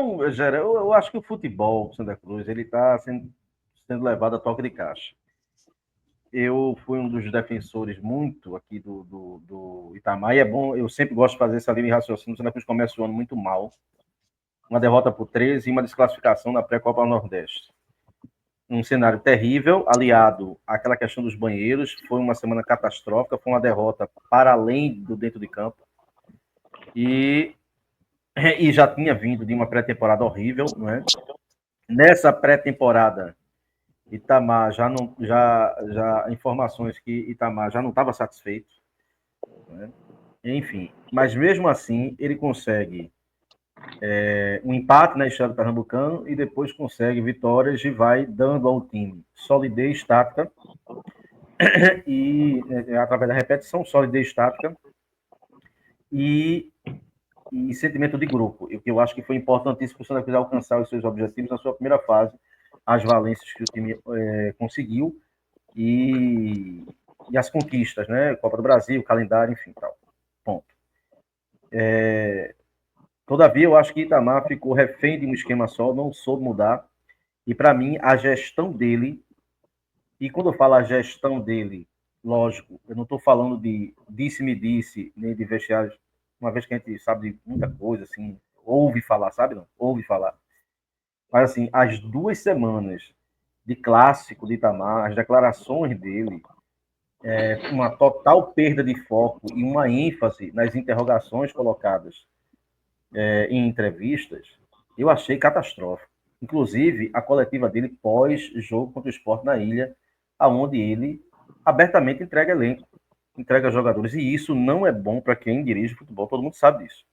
Eu acho que o futebol do Santa Cruz ele está sendo levado a toque de caixa. Eu fui um dos defensores muito aqui do Itamar, e é bom, eu sempre gosto de fazer essa linha de raciocínio. O Santa Cruz começa o ano muito mal, uma derrota por 13 e uma desclassificação na pré-Copa Nordeste. Um cenário terrível, aliado àquela questão dos banheiros, foi uma semana catastrófica, foi uma derrota para além do dentro de campo, e já tinha vindo de uma pré-temporada horrível, não é? Nessa pré-temporada, Itamar já informações que Itamar já não estava satisfeito, né? Enfim, mas mesmo assim ele consegue um empate na estreia do Pernambucano e depois consegue vitórias e vai dando ao time solidez tática e através da repetição, solidez tática e, e sentimento de grupo, o que eu acho que foi importantíssimo para o Santa Cruz alcançar os seus objetivos na sua primeira fase, as valências que o time conseguiu e as conquistas, né? Copa do Brasil, calendário, enfim, tal. Ponto. Todavia, eu acho que Itamar ficou refém de um esquema só, não soube mudar. E para mim, a gestão dele, e quando eu falo a gestão dele, lógico, eu não estou falando de disse-me disse, nem de vestiários, uma vez que a gente sabe de muita coisa, assim, ouve falar, sabe? Não? Ouve falar. Mas, assim, as 2 semanas de clássico de Itamar, as declarações dele, uma total perda de foco e uma ênfase nas interrogações colocadas em entrevistas, eu achei catastrófico. Inclusive, a coletiva dele pós-jogo contra o Sport na Ilha, aonde ele abertamente entrega elenco, entrega jogadores. E isso não é bom para quem dirige futebol, todo mundo sabe disso.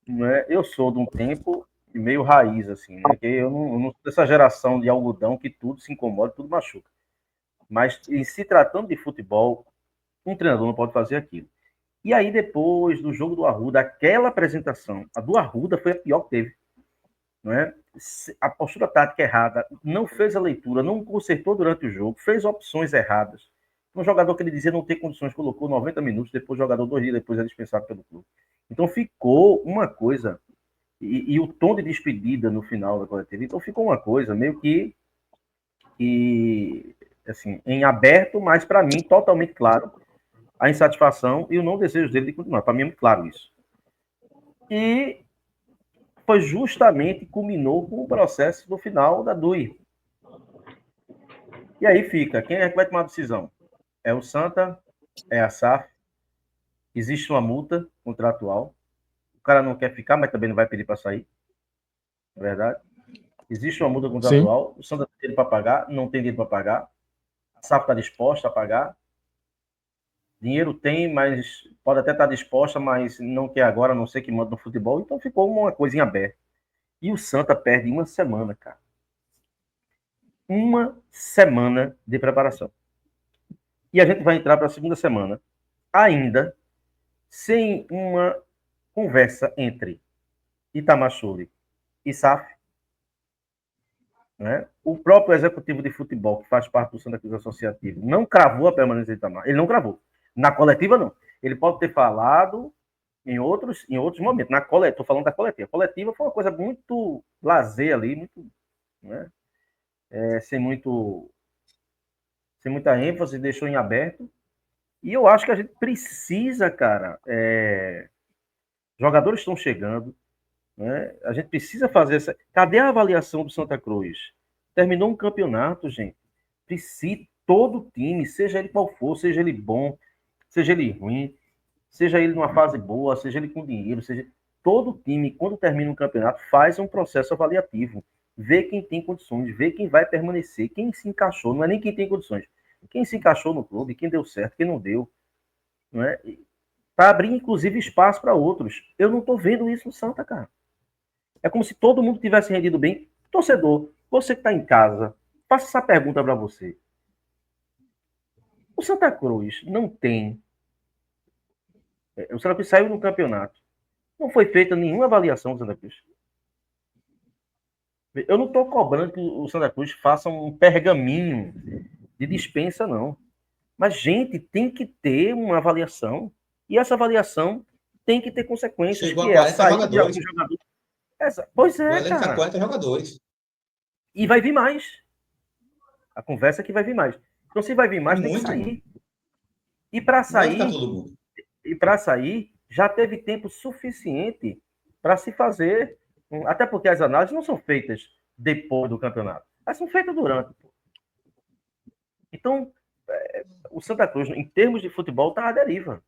Não é? Eu sou de um tempo meio raiz, assim, né? Que eu não sou dessa geração de algodão que tudo se incomoda, tudo machuca. Mas, em se tratando de futebol, um treinador não pode fazer aquilo. E aí, depois do jogo do Arruda, aquela apresentação, a do Arruda foi a pior que teve. Não é? A postura tática errada, não fez a leitura, não consertou durante o jogo, fez opções erradas. Um jogador que ele dizia não ter condições, colocou 90 minutos, depois o jogador 2 dias depois é dispensado pelo clube. Então ficou uma coisa, e o tom de despedida no final da coletiva, então ficou uma coisa meio que assim, em aberto, mas para mim totalmente claro a insatisfação e o não desejo dele de continuar. Para mim é muito claro isso. E foi justamente, culminou com o processo do final da DUI. E aí fica, quem é que vai tomar a decisão? É o Santa? É a SAF? Existe uma multa contratual? O cara não quer ficar, mas também não vai pedir para sair? É verdade? Existe uma multa Sim. contratual? O Santa tem dinheiro para pagar? Não tem dinheiro para pagar? A SAF está disposta a pagar? Dinheiro tem, mas pode até estar disposta, mas não quer agora, não sei que manda no futebol. Então ficou uma coisa em aberto. E o Santa perde uma semana, cara. Uma semana de preparação. E a gente vai entrar para a segunda semana, ainda sem uma conversa entre Itamachule e SAF. Né? O próprio executivo de futebol, que faz parte do Santa Cruz Associativo, não cravou a permanência de Itamar. Ele não cravou. Na coletiva, não. Ele pode ter falado em outros momentos. Na coletiva, estou falando da coletiva. A coletiva foi uma coisa muito lazer ali, muito, né? Sem muita ênfase, deixou em aberto. E eu acho que a gente precisa, cara. Jogadores estão chegando, né? A gente precisa fazer essa. Cadê a avaliação do Santa Cruz? Terminou um campeonato, gente. Precisa todo time, seja ele qual for, seja ele bom, seja ele ruim, seja ele numa fase boa, seja ele com dinheiro, seja todo time, quando termina um campeonato, faz um processo avaliativo. Vê quem tem condições, vê quem vai permanecer, quem se encaixou, não é nem quem tem condições. Quem se encaixou no clube, quem deu certo, quem não deu. Não é? Para abrir, inclusive, espaço para outros. Eu não estou vendo isso no Santa, cara. É como se todo mundo tivesse rendido bem. Torcedor, você que está em casa, faça essa pergunta para você. O Santa Cruz não tem. O Santa Cruz saiu no campeonato. Não foi feita nenhuma avaliação do Santa Cruz. Eu não estou cobrando que o Santa Cruz faça um pergaminho de dispensa, não. Mas, gente, tem que ter uma avaliação. E essa avaliação tem que ter consequências, Chegou que a é a 40 saída de jogadores. alguns jogadores. Pois O é, elenco cara. atual é 3 jogadores. E vai vir mais. A conversa é que vai vir mais. Então, se vai vir E mais, tem que muito. sair. E para Não vai ficar sair, todo mundo. já teve tempo suficiente para se fazer. Até porque as análises não são feitas depois do campeonato. Elas são feitas durante. Então, o Santa Cruz, em termos de futebol, está à deriva.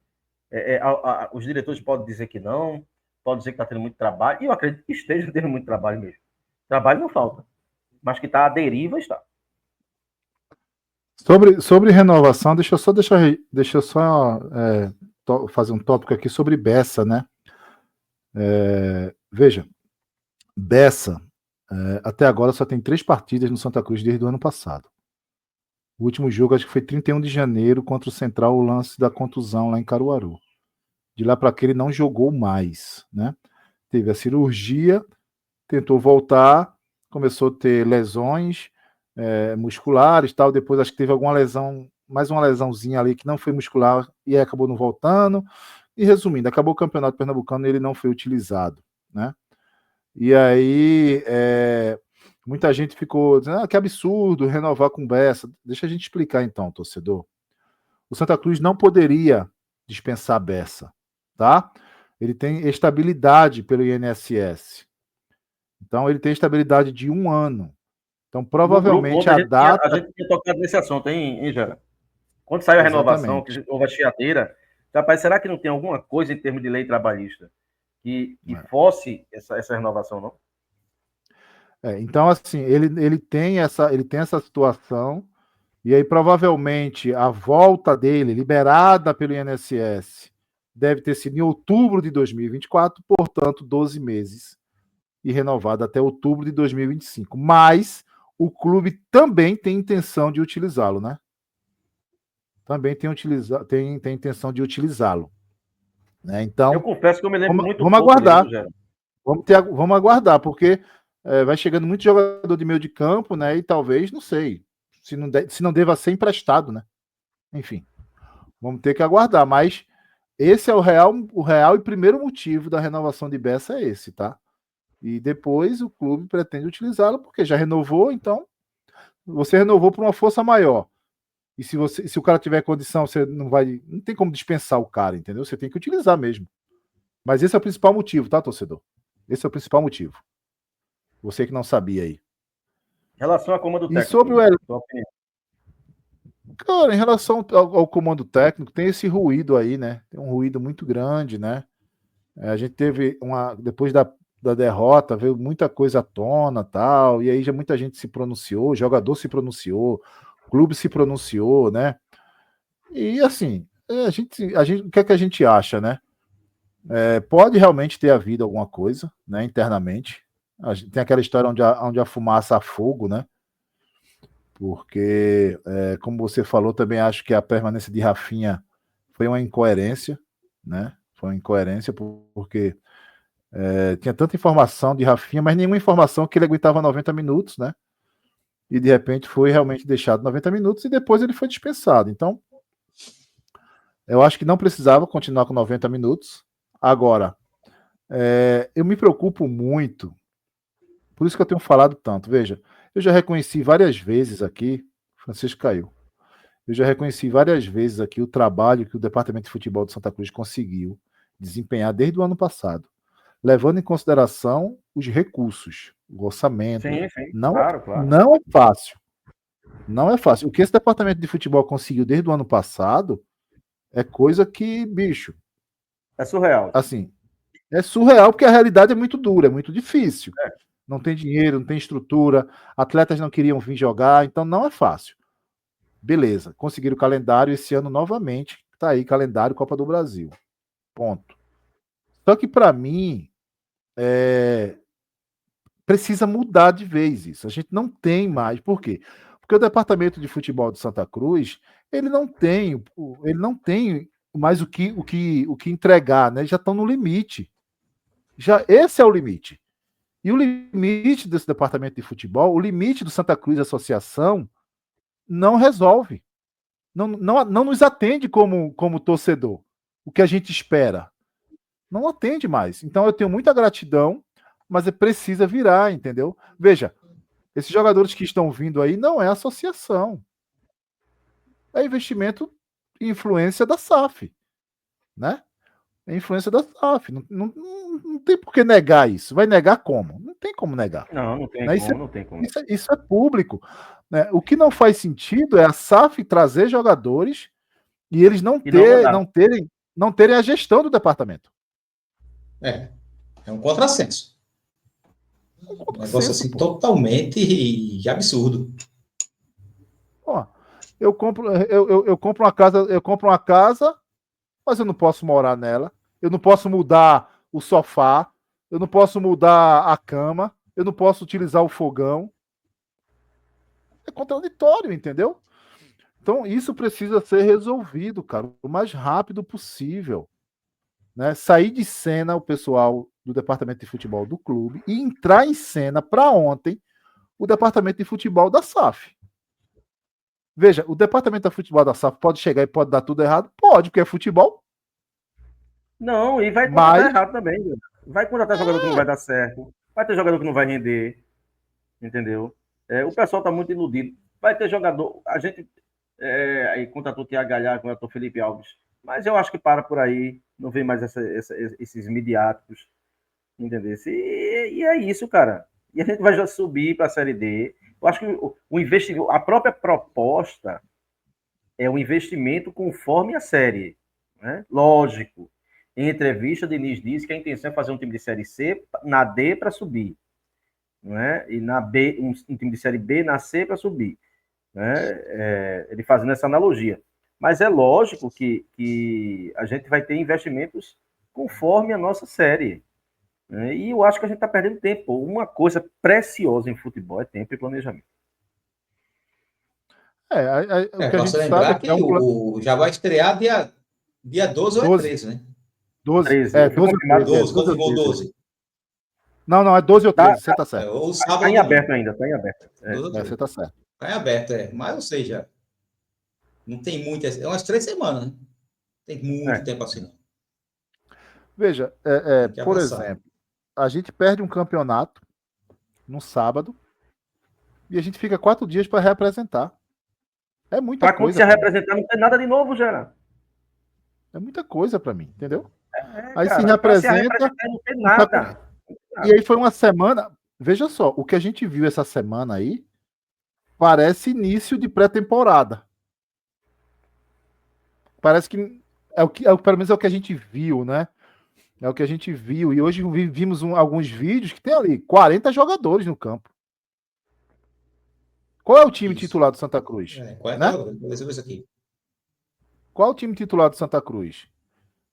Os diretores podem dizer que não, podem dizer que está tendo muito trabalho, e eu acredito que esteja tendo muito trabalho mesmo. Trabalho não falta, mas que está à deriva, está. Sobre renovação, deixa eu só fazer um tópico aqui sobre Bessa, né? Veja, Bessa, até agora só tem 3 partidas no Santa Cruz desde o ano passado. O último jogo acho que foi 31 de janeiro contra o Central, o lance da contusão lá em Caruaru. De lá para cá ele não jogou mais, né? Teve a cirurgia, tentou voltar, começou a ter lesões musculares, tal. Depois acho que teve alguma lesão, mais uma lesãozinha ali que não foi muscular e aí acabou não voltando. E resumindo, acabou o Campeonato Pernambucano e ele não foi utilizado, né? E aí muita gente ficou dizendo que absurdo renovar com Bessa. Deixa a gente explicar então, torcedor. O Santa Cruz não poderia dispensar Bessa, tá? Ele tem estabilidade pelo INSS. Então ele tem estabilidade de 1 ano. Então provavelmente a data... A gente tinha tocado nesse assunto, hein Gera? Quando saiu a renovação, que houve a chiadeira, rapaz, será que não tem alguma coisa em termos de lei trabalhista que fosse essa renovação, não? Então, assim, ele tem essa situação, e aí provavelmente a volta dele, liberada pelo INSS, deve ter sido em outubro de 2024, portanto, 12 meses, e renovada até outubro de 2025. Mas o clube também tem intenção de utilizá-lo, né? Também tem intenção de utilizá-lo. Né? Então, eu confesso que eu me lembro vamos aguardar. Vamos aguardar, porque vai chegando muito jogador de meio de campo, né? E talvez, não sei, se não deva ser emprestado, né? Enfim, vamos ter que aguardar. Mas esse é o real e primeiro motivo da renovação de Bessa, é esse, tá? E depois o clube pretende utilizá-lo, porque já renovou, então você renovou por uma força maior. E se o cara tiver condição, você não tem como dispensar o cara, entendeu? Você tem que utilizar mesmo. Mas esse é o principal motivo, tá, torcedor? Esse é o principal motivo. Você que não sabia aí. Em relação ao comando técnico. E sobre o Cara, em relação ao comando técnico, tem esse ruído aí, né? Tem um ruído muito grande, né? A gente teve depois da derrota, veio muita coisa à tona, tal, e aí já muita gente se pronunciou, o jogador se pronunciou, o clube se pronunciou, né? E assim, o que é que a gente acha, né? Pode realmente ter havido alguma coisa, né, internamente. Tem aquela história onde a fumaça há fogo, né? Porque, como você falou, também acho que a permanência de Rafinha foi uma incoerência, né? Foi uma incoerência porque tinha tanta informação de Rafinha, mas nenhuma informação que ele aguentava 90 minutos, né? E de repente foi realmente deixado 90 minutos e depois ele foi dispensado. Então, eu acho que não precisava continuar com 90 minutos. Agora, eu me preocupo muito, por isso que eu tenho falado tanto. Veja, eu já reconheci várias vezes aqui, Francisco caiu, eu já reconheci várias vezes aqui o trabalho que o Departamento de Futebol de Santa Cruz conseguiu desempenhar desde o ano passado, levando em consideração os recursos, o orçamento. Sim, claro. Claro. Não é fácil. Não é fácil. O que esse Departamento de Futebol conseguiu desde o ano passado é coisa que, bicho... É surreal. Assim, é surreal porque a realidade é muito dura, é muito difícil. Não tem dinheiro, não tem estrutura, atletas não queriam vir jogar, então não é fácil. Beleza, conseguiram o calendário esse ano novamente, tá aí, calendário Copa do Brasil. Ponto. Só que para mim, precisa mudar de vez isso. A gente não tem mais. Por quê? Porque o Departamento de Futebol de Santa Cruz, ele não tem mais o que entregar, né? Já estão no limite. Esse é o limite. E o limite desse departamento de futebol, o limite do Santa Cruz Associação, não resolve. Não nos atende como torcedor. O que a gente espera. Não atende mais. Então eu tenho muita gratidão, mas precisa virar, entendeu? Veja, esses jogadores que estão vindo aí não é associação. É investimento e influência da SAF, né? É influência da SAF. Não tem por que negar isso. Vai negar como? Não tem como negar. Não tem Né? como, não tem como. Isso é público. Né? O que não faz sentido é a SAF trazer jogadores e eles não terem a gestão do departamento. É um contrassenso. Um negócio assim pô. Totalmente absurdo. Ó, eu compro uma casa, mas eu não posso morar nela. Eu não posso mudar o sofá, eu não posso mudar a cama, eu não posso utilizar o fogão. É contraditório, entendeu? Então, isso precisa ser resolvido, cara, o mais rápido possível. Né? Sair de cena o pessoal do departamento de futebol do clube e entrar em cena para ontem o departamento de futebol da SAF. Veja, o departamento de futebol da SAF pode chegar e pode dar tudo errado? Pode, porque é futebol. Não, e vai contratar errado também. Vai contratar jogador que não vai dar certo. Vai ter jogador que não vai render. Entendeu? O pessoal está muito iludido. Vai ter jogador. A gente aí contratou o Thiago Galhardo, contratou o Felipe Alves. Mas eu acho que para por aí. Não vem mais esses midiáticos. Entendeu? E é isso, cara. E a gente vai já subir para a Série D. Eu acho que o investimento, a própria proposta é um investimento conforme a série. Né? Lógico. Em entrevista, Diniz disse que a intenção é fazer um time de Série C na D para subir. Né? E na B, um time de Série B na C para subir. Né? Ele fazendo essa analogia. Mas é lógico que a gente vai ter investimentos conforme a nossa série. Né? E eu acho que a gente está perdendo tempo. Uma coisa preciosa em futebol é tempo e planejamento. O que a gente sabe é que já vai estrear dia 12 ou 13, né? 12. 12. Não, é 12 ou 13, você tá certo. Está em aberto ainda, está em aberto. Você tá certo. Está em aberto, Mas, ou seja, não tem muitas. É umas 3 semanas, né? Tem muito tempo assim, não. Veja, por exemplo, a gente perde um campeonato no sábado e a gente fica 4 dias para reapresentar. É muita coisa. Para quando se representar, não tem nada de novo, Gerard. É muita coisa para mim, entendeu? Aí cara, se representa. Não tem nada. E aí foi uma semana. Veja só, o que a gente viu essa semana aí parece início de pré-temporada. Parece que pelo menos é o que a gente viu, né? É o que a gente viu. E hoje vimos alguns vídeos que tem ali 40 jogadores no campo. Qual é o time titular do Santa Cruz? Qual é isso aqui? Qual é o time titular do Santa Cruz?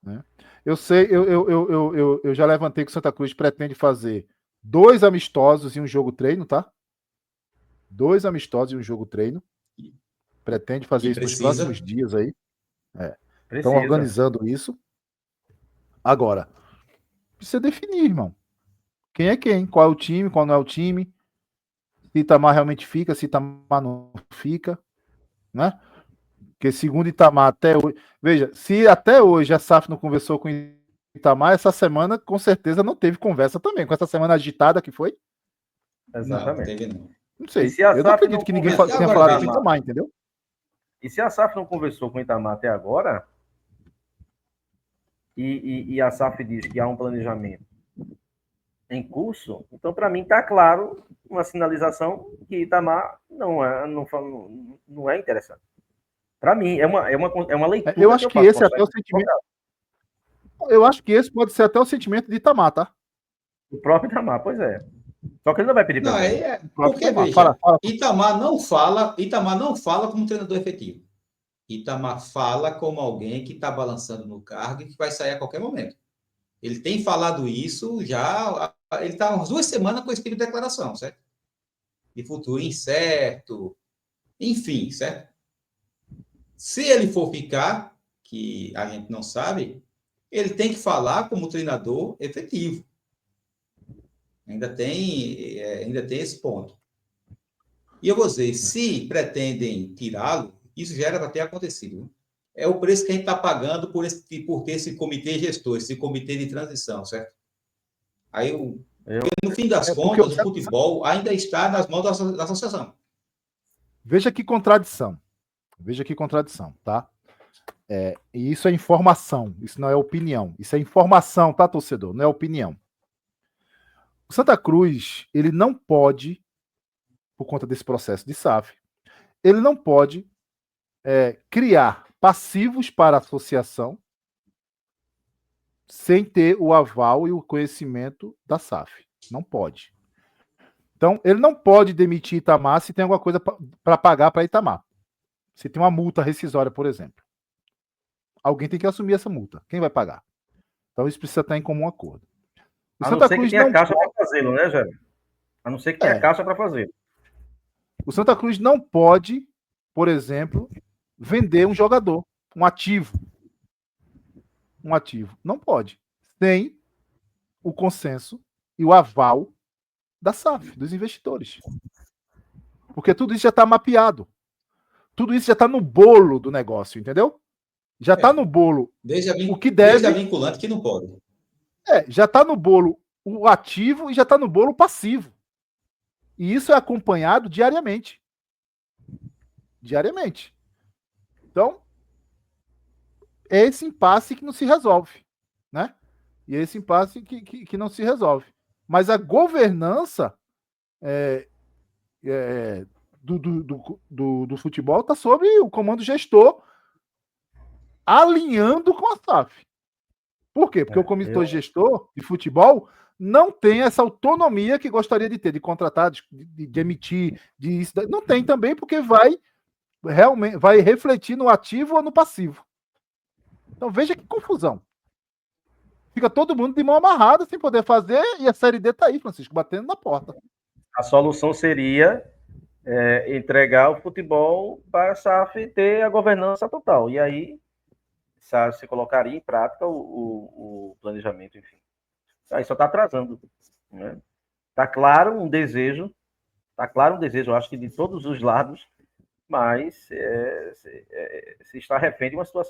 Né? Eu sei, eu já levantei que o Santa Cruz pretende fazer 2 amistosos e um jogo treino, tá? 2 amistosos e um jogo treino. Pretende fazer isso nos próximos dias aí. Estão organizando isso. Agora, precisa definir, irmão. Quem é quem? Qual é o time? Qual não é o time? Se Itamar realmente fica, se Itamar não fica. Né? Porque segundo Itamar, até hoje... Veja, se até hoje a SAF não conversou com Itamar, essa semana com certeza não teve conversa também. Com essa semana agitada que foi. Exatamente. Não sei. Eu não acredito que ninguém tenha falado com Itamar, entendeu? E se a SAF não conversou com o Itamar até agora, e a SAF diz que há um planejamento em curso, então para mim está claro uma sinalização que Itamar não é interessante. Para mim, é uma leitura. Eu acho que esse é até o sentimento. Eu acho que esse pode ser até o sentimento de Itamar, tá? O próprio Itamar, pois é. Só que ele não vai pedir para ele. Porque, veja, Itamar não fala como treinador efetivo. Itamar fala como alguém que está balançando no cargo e que vai sair a qualquer momento. Ele tem falado isso já. Ele está umas 2 semanas com esse tipo de declaração, certo? De futuro incerto. Enfim, certo? Se ele for ficar, que a gente não sabe, ele tem que falar como treinador efetivo. Ainda tem esse ponto. E eu vou dizer, se pretendem tirá-lo, isso já era para ter acontecido. É o preço que a gente está pagando por ter esse comitê gestor, esse comitê de transição, certo? Aí No fim das contas, o futebol ainda está nas mãos da associação. Veja que contradição. Tá? E isso é informação, isso não é opinião. Isso é informação, tá, torcedor? Não é opinião. O Santa Cruz, ele não pode, por conta desse processo de SAF, ele não pode criar passivos para a associação sem ter o aval e o conhecimento da SAF. Não pode. Então, ele não pode demitir Itamar se tem alguma coisa para pagar para Itamar. Se tem uma multa rescisória, por exemplo. Alguém tem que assumir essa multa. Quem vai pagar? Então, isso precisa estar em comum acordo. A não ser que tenha caixa para fazê-lo, né, Jair? A não ser que tenha caixa para fazer. O Santa Cruz não pode, por exemplo, vender um jogador, um ativo. Um ativo. Não pode. Sem o consenso e o aval da SAF, dos investidores. Porque tudo isso já está mapeado. Tudo isso já está no bolo do negócio, entendeu? Já está no bolo o que deve. Desde a vinculante que não pode. Já está no bolo o ativo e já está no bolo o passivo. E isso é acompanhado diariamente. Diariamente. Então, é esse impasse que não se resolve. Né? E é esse impasse que não se resolve. Mas a governança do futebol está sob o comando gestor alinhando com a SAF. Por quê? Porque o comissão gestor de futebol não tem essa autonomia que gostaria de ter, de contratar, de emitir, não tem também, porque vai refletir no ativo ou no passivo. Então veja que confusão. Fica todo mundo de mão amarrada, sem poder fazer, e a Série D está aí, Francisco, batendo na porta. A solução seria entregar o futebol para a SAF ter a governança total. E aí se colocaria em prática o planejamento, enfim. Aí só está atrasando. Né? Está claro um desejo, eu acho que de todos os lados, mas se está refém de uma situação